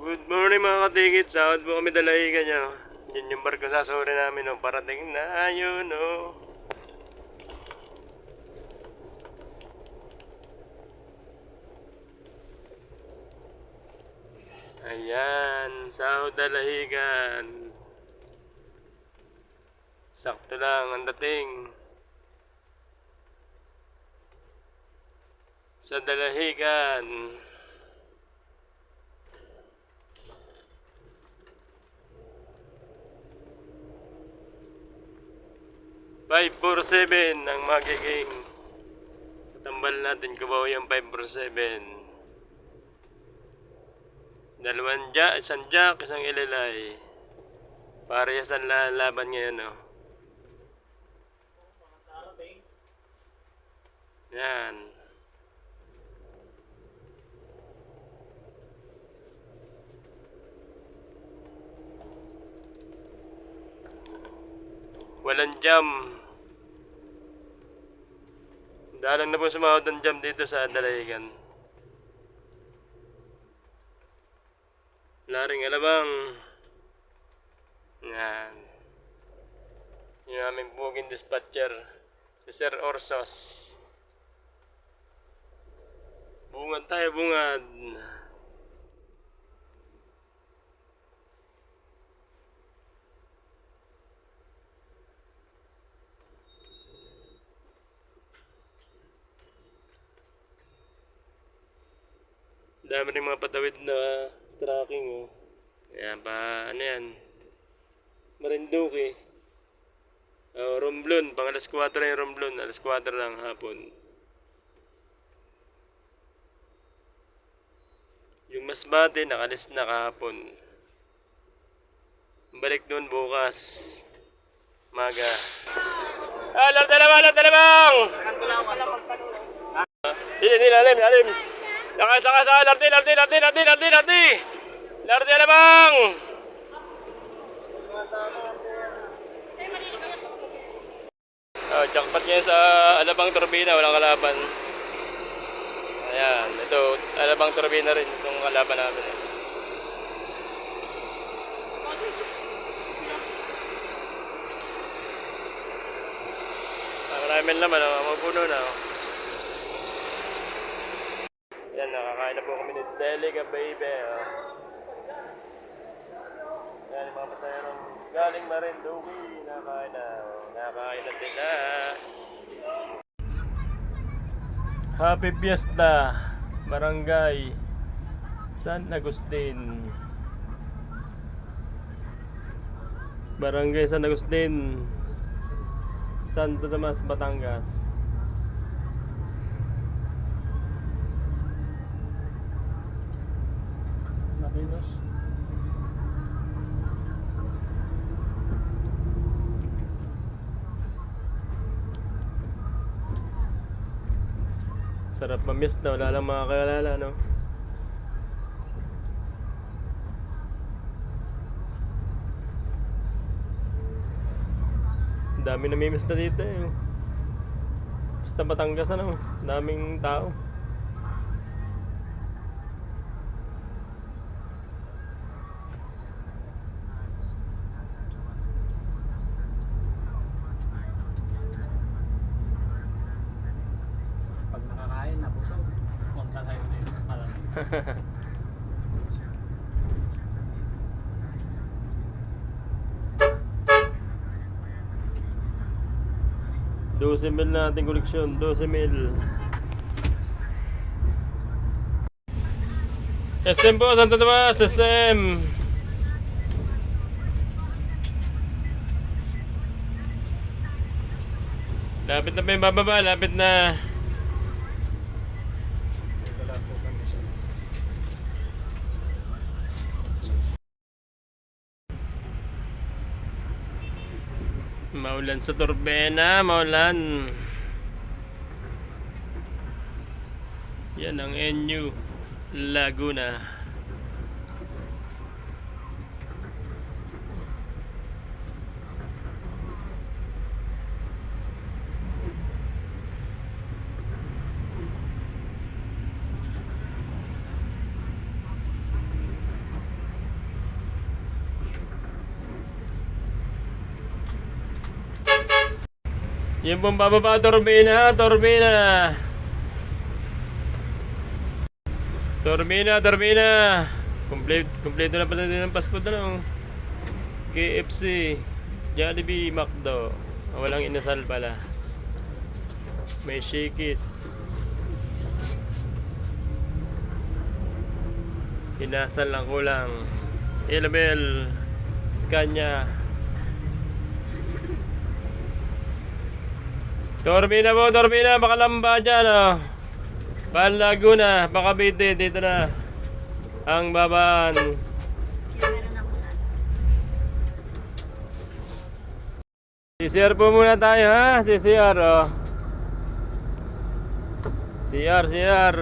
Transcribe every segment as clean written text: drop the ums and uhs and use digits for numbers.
Good morning mga katikit. Sahod po kami dalahigan nyo. Yan yung barko sa sore namin. No? Parating na ayun. No? Ayan. Sahod dalahigan. Sakto lang ang dating. Sa dalahigan. 547 ang magiging katambal natin kubaw yung 547. Dalawang jack, isang jack, isang ilalay. Parehas ang laban ngayon, no? Yan. Walang jam. Dalang na po sumahod ng jam dito sa Dalahigan. Laring alabang. Yan. Yung aming booking dispatcher, si Sir Orsos. Bungad tayo, bungad. Dami rin mga patawid na tracking, oh. Ayan pa, ano yan? Marinduque. Oh, Romblon, pang alas 4 na yung Romblon, alas 4 lang hapon. Yung Masbate, nakalis na kahapon. Balik doon bukas. Maga. Alam talabang! Alam talabang! Alim. Saka, lardi, alabang! Oh, jackpot niya sa Alabang Turbina, walang kalaban. Ayan, ito, Alabang Turbina rin, itong kalaban namin. Maraming laman, mapuno na. Yan, nakakain na po kami ni Delica Baby. Yan, yung mga pasayarong galing Marinduque. Nakakain na sila. Happy Fiesta, Barangay San Agustin. Barangay San Agustin, Santo Tomas, Batangas. Sarap mamiss na, wala lang makakalala, no? Dami namimiss na dito, eh. Basta Batangas, ano? Daming tao. $12,000 na ating koleksyon, $12,000. SM po, Santa Tomas, SM. Lapit na pa yung bababa, lapit na. Maulan sa Turbena, maulan. Yan ang NU Laguna. Yung pong bababa, turbina, turbina. Turbina, turbina. Kompleto na pala din ang passport na, no? KFC, Jollibee, McDo. Walang inasal pala. May Shakey's. Inasal lang kulang. Ilabel, Scania. Turbina po, turbina. Bakalamba dyan, oh. Laguna, Cavite, dito na. Ang babaan. Meron ako sa CCR po muna tayo, ha? CCR, oh. CR.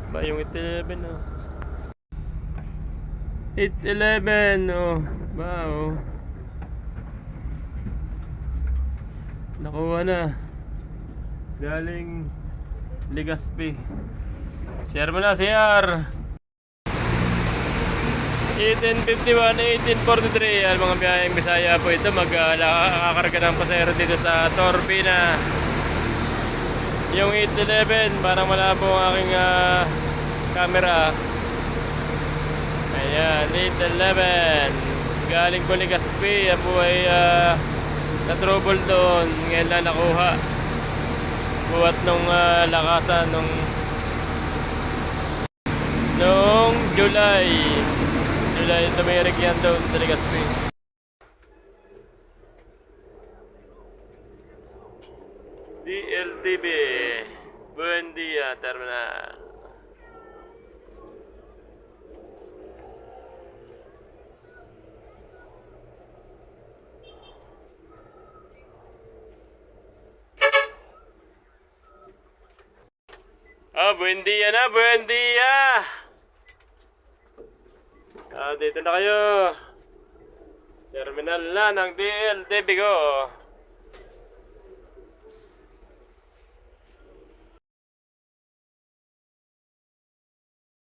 Ba yung 811, oh. 811, oh. Ba, oh. Nakuha na. Galing Legazpi. Share mo na, CR. 1851, 1843. Yan, mga biyayang Bisaya po ito. Magkakarga ng pasahero dito sa Turbina. Yung 811, parang malabo ang aking camera. Ayan, 811. Galing po Legazpi. Yan po ay na-trouble doon. Ngayon lang nakuha. Buhat nung lakasan nung July tumirik yan doon sa Legazpi. DLTV Buendia Terminal. Buendia na, Buendia. Dito na kayo. Terminal na ng DLTV ko.